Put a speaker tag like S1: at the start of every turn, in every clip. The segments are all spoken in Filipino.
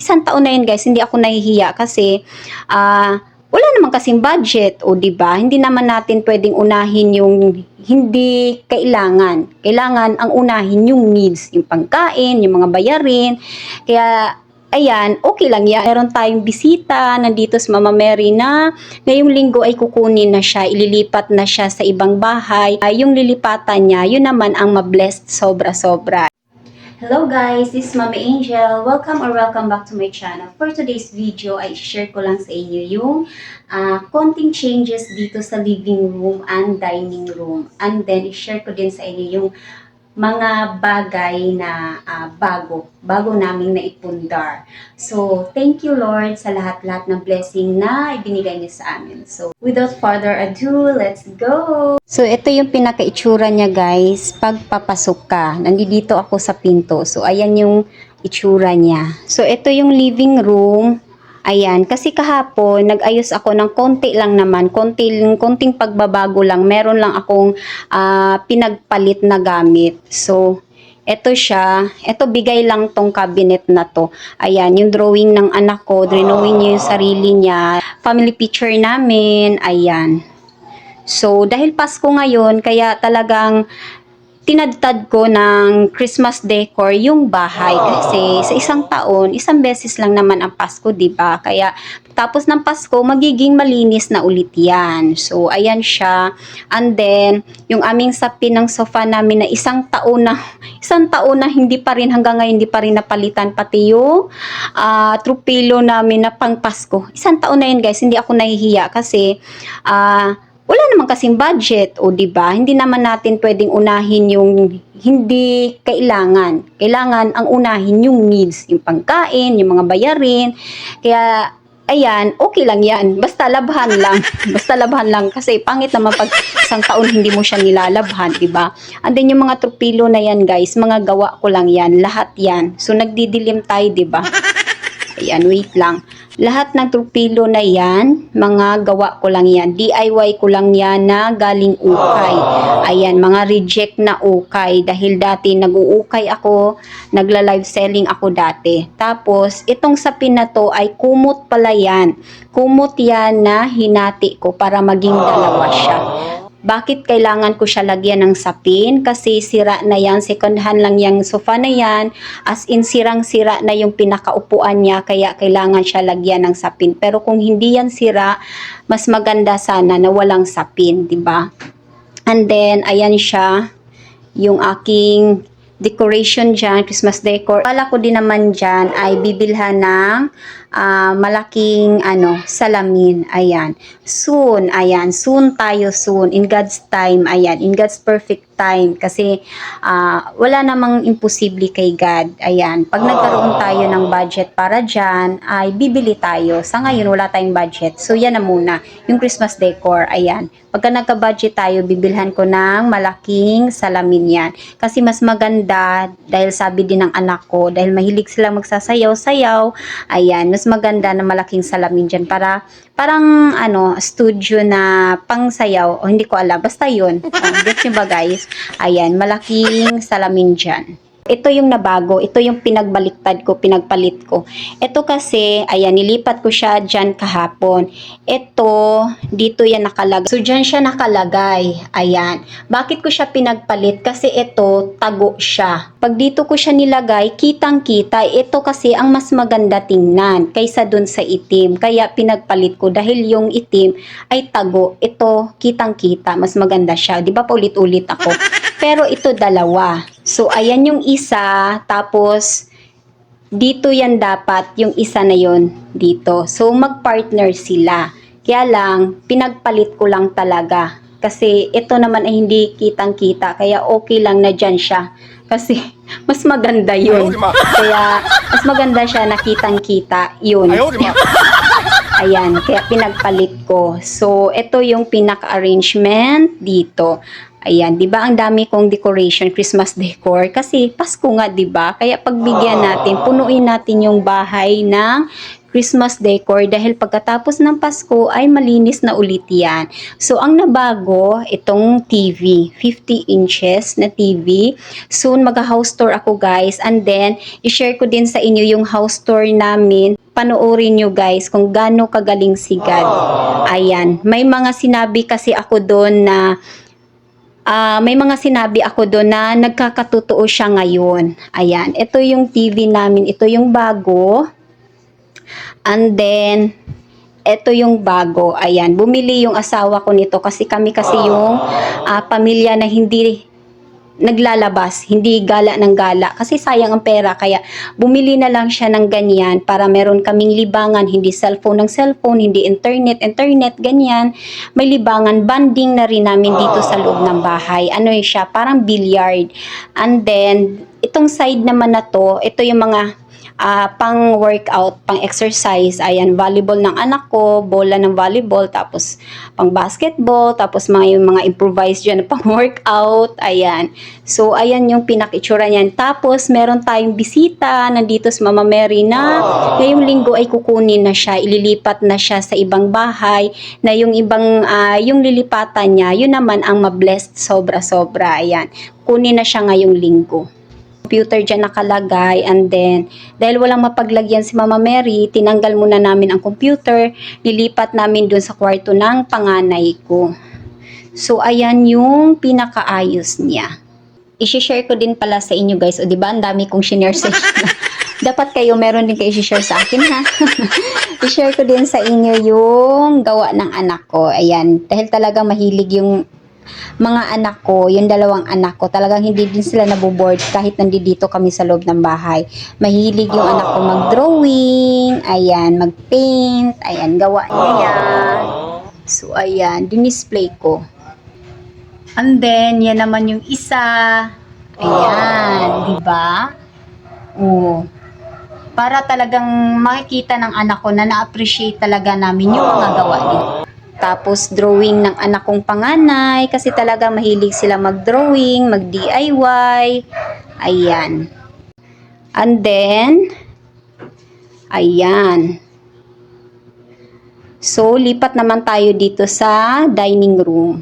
S1: Isang taon na yun guys, hindi ako nahihiya kasi wala naman kasing budget, o di ba? Hindi naman natin pwedeng unahin yung hindi kailangan. Kailangan ang unahin yung needs, yung pagkain, yung mga bayarin. Kaya ayan, okay lang yan. Meron tayong bisita nandito sa Mama Mary na ngayong linggo ay kukunin na siya, ililipat na siya sa ibang bahay. Yung lilipatan niya, yun naman ang ma-blessed sobra-sobra. Hello guys, this is Mama Angel. Welcome back to my channel. For today's video, ay share ko lang sa inyo yung konting changes dito sa living room and dining room. And then, i-share ko din sa inyo yung mga bagay na bago naming naipundar. So, thank you Lord sa lahat-lahat ng blessing na ibinigay niyo sa amin. So, without further ado, let's go! So, ito yung pinaka-itsura niya guys, pagpapasok ka. Nandito ako sa pinto. So, ayan yung itsura niya. So, ito yung living room. Ayan, kasi kahapon, nag-ayos ako ng konti lang naman, konting pagbabago lang. Meron lang akong pinagpalit na gamit. So, eto siya. Eto, bigay lang tong cabinet na to. Ayan, yung drawing ng anak ko, drawing niya yung sarili niya. Family picture namin, ayan. So, dahil Pasko ngayon, kaya talagang tinadtad ko ng Christmas decor yung bahay kasi sa isang taon, isang beses lang naman ang Pasko, di ba? Kaya tapos ng Pasko, magiging malinis na ulit yan. So, ayan siya. And then, yung aming sapin ng sofa namin na isang taon na hindi pa rin, hanggang ngayon hindi pa rin napalitan, pati yung throw pillow namin na pang Pasko. Isang taon na yun guys, hindi ako nahihiya kasi wala naman kasing budget, o di ba? Hindi naman natin pwedeng unahin yung hindi kailangan. Kailangan ang unahin yung needs, yung pagkain, yung mga bayarin. Kaya ayan, okay lang yan. Basta labhan lang. Basta labhan lang kasi pangit naman pag isang taon hindi mo siya nilalabhan, di ba? And then yung mga tropilo na yan, guys, mga gawa ko lang yan, lahat yan. So nagdidilim tayo, di ba? Ayan, wait lang. Lahat ng tropilo na yan, mga gawa ko lang yan. DIY ko lang yan na galing ukay. Ayan, mga reject na ukay. Dahil dati nag-uukay ako, nagla-live selling ako dati. Tapos, itong sapin na to ay kumot pala yan. Kumot yan na hinati ko para maging dalawa siya. Bakit kailangan ko siya lagyan ng sapin? Kasi sira na yan, second hand lang yung sofa na yan, as in sirang-sira na yung pinakaupuan niya, kaya kailangan siya lagyan ng sapin. Pero kung hindi yan sira, mas maganda sana na walang sapin, di ba? And then, ayan siya, yung aking decoration dyan, Christmas decor. Pala ko din naman dyan ay bibilhan ng malaking salamin. Ayan. Soon, ayan. Soon tayo, soon. In God's time, ayan. In God's perfect time. Kasi wala namang imposible kay God. Ayan. Pag nagkaroon tayo ng budget para dyan, ay bibili tayo. Sa ngayon, wala tayong budget. So, yan na muna. Yung Christmas decor, ayan. Pagka nagka-budget tayo, bibilhan ko ng malaking salamin yan. Kasi mas maganda, dahil sabi din ng anak ko, dahil mahilig sila magsasayaw-sayaw, ayan, mas maganda na malaking salamin dyan para parang studio na pangsayaw, o hindi ko alam, basta yun. Get nyo ba guys? Ayan, malaking salamin dyan. Ito yung nabago, ito yung pinagbaliktad ko, pinagpalit ko. Ito kasi, ayan, nilipat ko siya dyan kahapon. Ito, dito yan nakalagay. So, dyan siya nakalagay. Ayan. Bakit ko siya pinagpalit? Kasi ito, tago siya. Pag dito ko siya nilagay, kitang-kita. Ito kasi ang mas maganda tingnan kaysa dun sa itim. Kaya pinagpalit ko dahil yung itim ay tago. Ito, kitang-kita. Mas maganda siya. Di ba paulit-ulit ako? Pero ito dalawa. So, ayan yung isa. Tapos, dito yan dapat. Yung isa na yon dito. So, mag-partner sila. Kaya lang, pinagpalit ko lang talaga. Kasi ito naman ay hindi kitang-kita. Kaya okay lang na dyan siya. Kasi mas maganda yun. Kaya mas maganda siya na kitang-kita yun. Ayan, kaya pinagpalit ko. So, ito yung pinaka-arrangement dito. Ayan, 'di ba ang dami kong decoration, Christmas decor kasi Pasko nga, 'di ba? Kaya pagbigyan natin, punuin natin yung bahay ng Christmas decor dahil pagkatapos ng Pasko ay malinis na ulit yan. So, ang nabago, itong TV, 50 inches na TV. Soon, mag-house tour ako guys. And then, i-share ko din sa inyo yung house tour namin. Panoorin nyo guys kung gaano kagaling si God. Ayan, may mga sinabi kasi ako doon na nagkakatotoo siya ngayon. Ayan, ito yung TV namin, ito yung bago. And then, ito yung bago. Ayan, bumili yung asawa ko nito kasi kami kasi yung pamilya na hindi naglalabas, hindi gala ng gala. Kasi sayang ang pera, kaya bumili na lang siya ng ganyan para meron kaming libangan, hindi cellphone ng cellphone, hindi internet, ganyan. May libangan, banding na rin namin dito sa loob ng bahay. Ano siya, parang billiard. And then, itong side naman na to, ito yung mga pang workout, pang exercise. Ayan, volleyball ng anak ko, bola ng volleyball, tapos pang basketball, tapos yung mga improvise dyan pang workout. Ayan. So, ayan yung pinakitsura niyan. Tapos, meron tayong bisita nandito sa Mama Mary na ngayong linggo ay kukunin na siya, ililipat na siya sa ibang bahay na yung ibang, yung lilipatan niya, yun naman ang ma-blessed sobra-sobra. Ayan. Kunin na siya ngayong linggo. Computer dyan nakalagay, and then dahil walang mapaglagyan si Mama Mary, tinanggal muna namin ang computer, nilipat namin dun sa kwarto ng panganay ko. So ayan yung pinakaayos niya. I-share ko din pala sa inyo guys, o diba ang dami kong share sa inyo. Dapat kayo meron din kayo i-share sa akin ha. I-share ko din sa inyo yung gawa ng anak ko. Ayan, dahil talagang mahilig yung mga anak ko, yung dalawang anak ko, talagang hindi din sila naboboard kahit nandito kami sa loob ng bahay. Mahilig yung anak ko mag-drawing, ayan, mag-paint, ayan, gawa niya yan. So, ayan, dinisplay ko. And then, yan naman yung isa. Ayan, di ba? Oh. Para talagang makikita ng anak ko na na-appreciate talaga namin yung mga gawa niya. Tapos, drawing ng anak kong panganay kasi talaga mahilig sila mag-drawing, mag-DIY. Ayan. And then, ayan. So, lipat naman tayo dito sa dining room.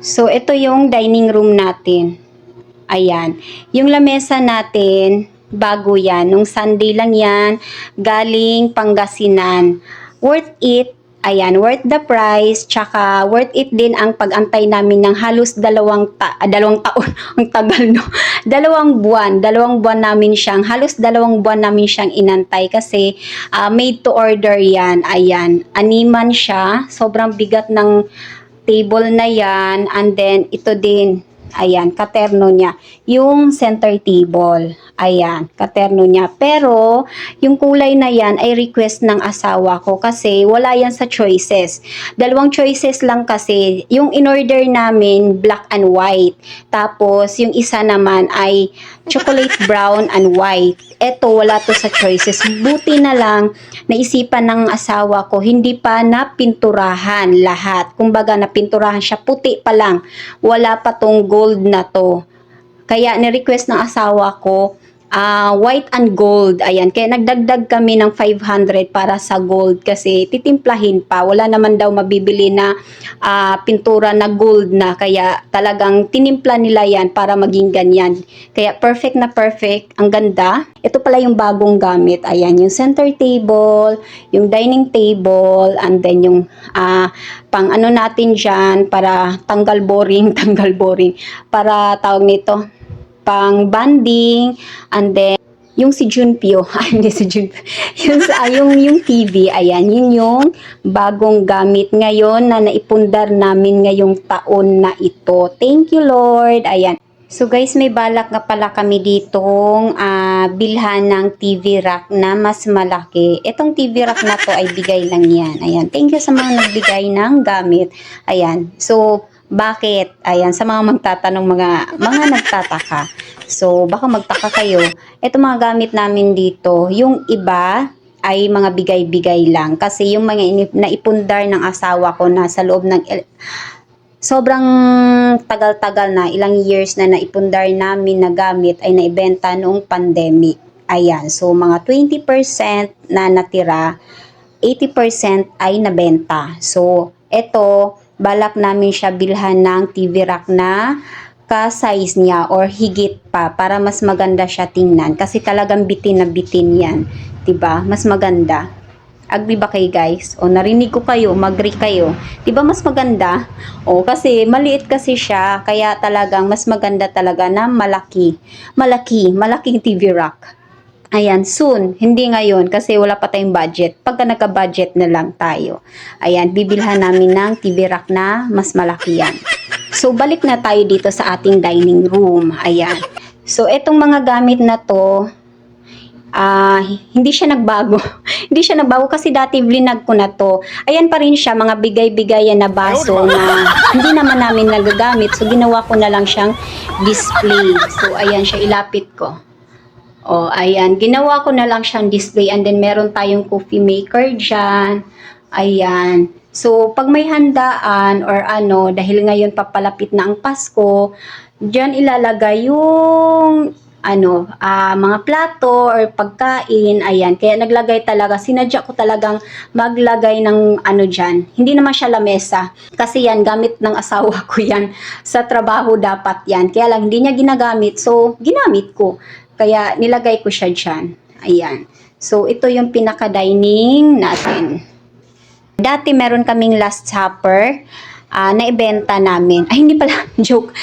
S1: So, ito yung dining room natin. Ayan. Yung lamesa natin, bago yan. Nung Sunday lang yan, galing Pangasinan. Worth it, ayan, worth the price, tsaka worth it din ang pag-antay namin ng halos dalawang taon, ang tagal no, dalawang buwan namin siyang, halos 2 buwan namin siyang inantay kasi made to order yan, ayan, animan siya, sobrang bigat ng table na yan, and then ito din, ayan, katerno niya. Yung center table, ayan, katerno niya. Pero, yung kulay na yan ay request ng asawa ko kasi wala yan sa choices. 2 choices lang kasi. Yung in-order namin, black and white. Tapos, yung isa naman ay chocolate brown and white. Eto, wala to sa choices. Buti na lang, naisipan ng asawa ko, hindi pa napinturahan lahat. Kumbaga, napinturahan siya, puti pa lang. Wala pa tong gold na to. Kaya ni-request ng asawa ko, white and gold. Ayan, kaya nagdagdag kami ng 500 para sa gold kasi titimplahin pa. Wala naman daw mabibili na pintura na gold na. Kaya talagang tinimpla nila yan para maging ganyan. Kaya perfect na perfect. Ang ganda. Ito pala yung bagong gamit. Ayan, yung center table, yung dining table, and then yung pang ano natin dyan para tanggal boring, para tawag nito, pang banding, and then yung si Junpyo, hindi si Junpyo, yung TV, ayan, yun yung bagong gamit ngayon na naipundar namin ngayong taon na ito. Thank you Lord, ayan. So guys, may balak nga pala kami ditong bilhan ng TV rack na mas malaki. Itong TV rack na to ay bigay lang yan. Ayan, thank you sa mga nagbigay ng gamit. Ayan, so bakit? Ayan, sa mga magtatanong, mga nagtataka. So, baka magtaka kayo. Ito mga gamit namin dito, yung iba ay mga bigay-bigay lang. Kasi yung mga naipundar ng asawa ko na sa loob ng sobrang tagal-tagal na, ilang years na naipundar namin na gamit ay naibenta noong pandemic. Ayan, so mga 20% na natira, 80% ay nabenta. So, eto, balak namin siya bilhan ng TV rack na ka-size niya or higit pa para mas maganda siya tingnan. Kasi talagang bitin na bitin yan. 'Di ba? Mas maganda. Agree ba kayo guys? O narinig ko kayo, mag-agree kayo. 'Di ba mas maganda? O kasi maliit kasi siya, kaya talagang mas maganda talaga na malaki. Malaking TV rack. Ayan, soon. Hindi ngayon kasi wala pa tayong budget. Pagka nagka-budget na lang tayo. Ayan, bibilhan namin ng TV rack na mas malaki yan. So, balik na tayo dito sa ating dining room. Ayan. So, etong mga gamit na to, hindi siya nagbago. Hindi siya nagbago kasi dati vlinag ko na to. Ayan pa rin siya, mga bigay-bigayan na baso na hindi naman namin nagagamit. So, ginawa ko na lang siyang display. So, ayan siya, ilapit ko. Oh, ayan. Ginawa ko na lang siyang display and then meron tayong coffee maker dyan. Ayan. So, pag may handaan or ano, dahil ngayon papalapit na ang Pasko, dyan ilalagay yung mga plato or pagkain. Ayan. Kaya naglagay talaga, sinadya ko talagang maglagay ng dyan. Hindi naman siya lamesa. Kasi yan, gamit ng asawa ko yan. Sa trabaho dapat yan. Kaya lang, hindi niya ginagamit. So, ginamit ko. Kaya nilagay ko siya dyan. Ayan. So, ito yung pinaka-dining natin. Dati meron kaming Last Supper na ibenta namin. Ay, hindi pala.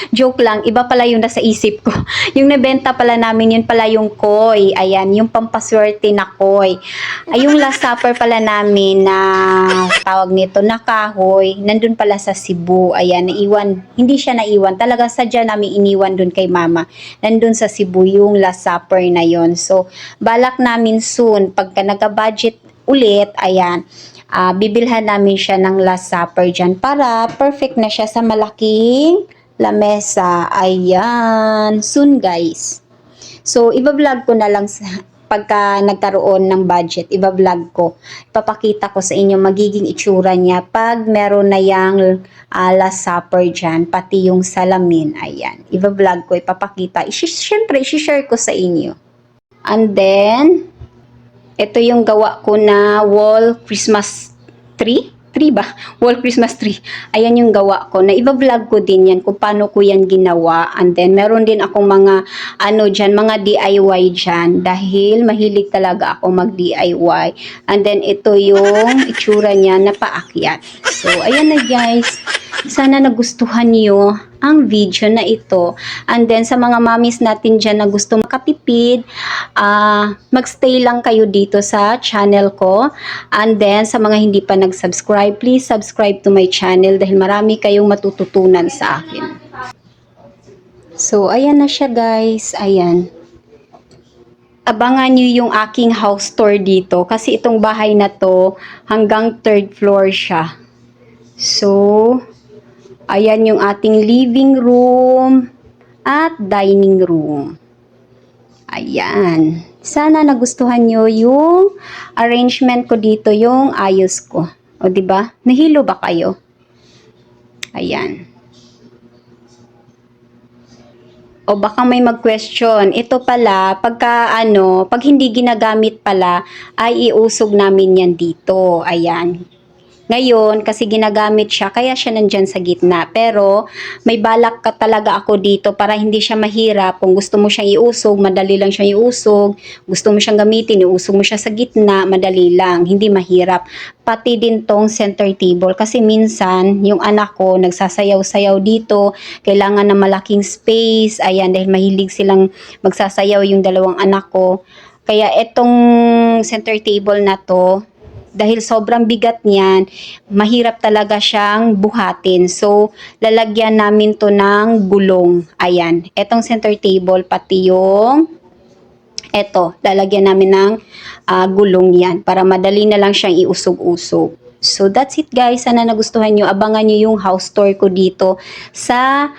S1: Joke lang. Iba pala yung nasa isip ko. Yung nabenta pala namin, yun pala yung koi. Ayan, yung pampaswerte na koi. Ay, yung Last Supper pala namin na tawag nito na kahoy, nandun pala sa Cebu. Ayan, naiwan. Hindi siya naiwan. Talagang sadya namin iniwan dun kay mama. Nandun sa Cebu yung Last Supper na yon. So, balak namin soon, pagka nagka-budget ulit, ayan, bibilhan namin siya ng Last Supper dyan para perfect na siya sa malaking lamesa. Ayan. Soon, guys. So, iba-vlog ko na lang pagka nagkaroon ng budget. Iba-vlog ko. Ipapakita ko sa inyo magiging itsura niya pag meron na yung Last Supper dyan. Pati yung salamin. Ayan. Iba-vlog ko. Ipapakita. Siyempre, isi-share ko sa inyo. And then, ito yung gawa ko na wall Christmas tree. Tree ba? Wall Christmas tree. Ayan yung gawa ko. Na iba-vlog ko din yan kung paano ko yan ginawa. And then, meron din akong mga, dyan, mga DIY dyan. Dahil mahilig talaga ako mag-DIY. And then, ito yung itsura niya na paakyat. So, ayan na guys. Sana nagustuhan niyo ang video na ito. And then, sa mga mommies natin dyan na gusto makatipid, magstay lang kayo dito sa channel ko. And then, sa mga hindi pa nag-subscribe, please subscribe to my channel dahil marami kayong matututunan sa akin. So, ayan na siya guys. Ayan. Abangan nyo yung aking house tour dito kasi itong bahay na to hanggang 3rd floor siya. So, ayan yung ating living room at dining room. Ayan. Sana nagustuhan nyo yung arrangement ko dito, yung ayos ko. O, diba? Nahilo ba kayo? Ayan. O baka may mag-question, ito pala, pag hindi ginagamit pala, ay iusog namin yan dito. Ayan. Ngayon, kasi ginagamit siya, kaya siya nandyan sa gitna. Pero, may balak ka talaga ako dito para hindi siya mahirap. Kung gusto mo siyang iusog, madali lang siyang iusog. Gusto mo siyang gamitin, iusog mo siya sa gitna, madali lang. Hindi mahirap. Pati din tong center table. Kasi minsan, yung anak ko, nagsasayaw-sayaw dito. Kailangan ng malaking space. Ayan, dahil mahilig silang magsasayaw yung dalawang anak ko. Kaya, etong center table na to, dahil sobrang bigat niyan, mahirap talaga siyang buhatin. So, lalagyan namin to ng gulong. Ayan. Etong center table, pati yung lalagyan namin ng gulong yan para madali na lang siyang iusog-usog. So, that's it guys. Sana nagustuhan nyo. Abangan nyo yung house tour ko dito sa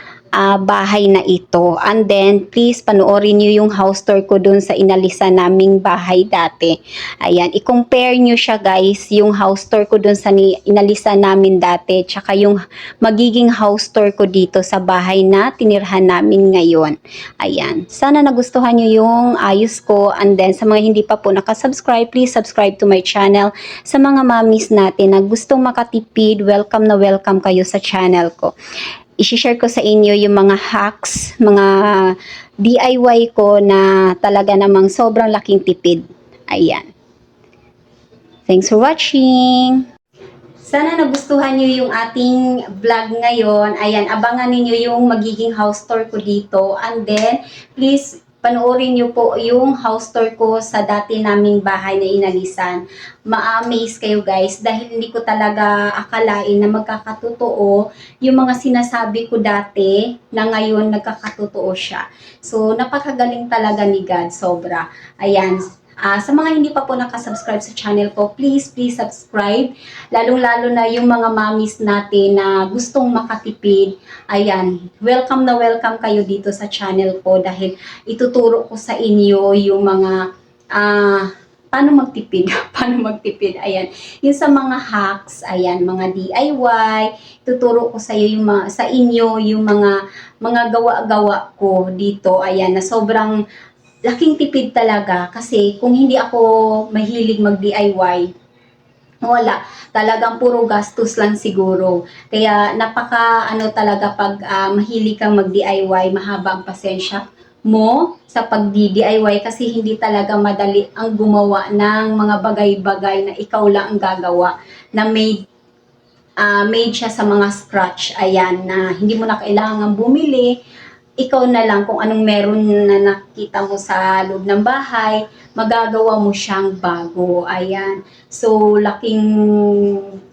S1: bahay na ito. And then, please panoorin nyo yung house tour ko dun sa inalisan naming bahay dati. Ayan, i-compare nyo siya guys, yung house tour ko dun sa inalisan namin dati, tsaka yung magiging house tour ko dito sa bahay na tinirhan namin ngayon. Ayan, sana nagustuhan nyo yung ayos ko. And then, sa mga hindi pa po nakasubscribe, please subscribe to my channel. Sa mga mamis natin na gustong makatipid, welcome na welcome kayo sa channel ko. I-share ko sa inyo yung mga hacks, mga DIY ko na talaga namang sobrang laking tipid. Ayan. Thanks for watching! Sana nagustuhan nyo yung ating vlog ngayon. Ayan, abangan niyo yung magiging house tour ko dito. And then, please panoorin nyo po yung house tour ko sa dati naming bahay na inalisan. Ma-amaze kayo guys dahil hindi ko talaga akalain na magkakatotoo yung mga sinasabi ko dati na ngayon nagkakatotoo siya. So, napakagaling talaga ni God, sobra. Ayan. Sa mga hindi pa po nakasubscribe sa channel ko, please subscribe. Lalong-lalo na yung mga mamis natin na gustong makatipid. Ayan, welcome na welcome kayo dito sa channel ko dahil ituturo ko sa inyo yung mga paano magtipid. Paano magtipid. Ayan, yung sa mga hacks, ayan, mga DIY, tuturo ko sa iyo yung mga, sa inyo yung mga gawa-gawa ko dito. Ayan, na sobrang laking tipid talaga kasi kung hindi ako mahilig mag-DIY, wala. Talagang puro gastos lang siguro. Kaya napaka ano talaga pag mahilig kang mag-DIY, mahaba ang pasensya mo sa pag-DIY kasi hindi talaga madali ang gumawa ng mga bagay-bagay na ikaw lang ang gagawa na made siya sa mga scratch. Ayan, na hindi mo na kailangan bumili. Ikaw na lang kung anong meron na nakita mo sa loob ng bahay, magagawa mo siyang bago. Ayan. So, laking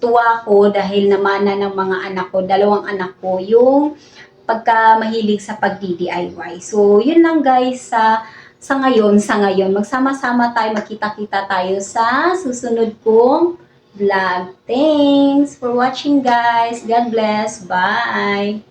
S1: tuwa ko dahil namana ng mga anak ko, dalawang anak ko, yung pagka mahilig sa pag-DIY. So, yun lang guys sa ngayon. Magsama-sama tayo, magkita-kita tayo sa susunod kong vlog. Thanks for watching guys. God bless. Bye!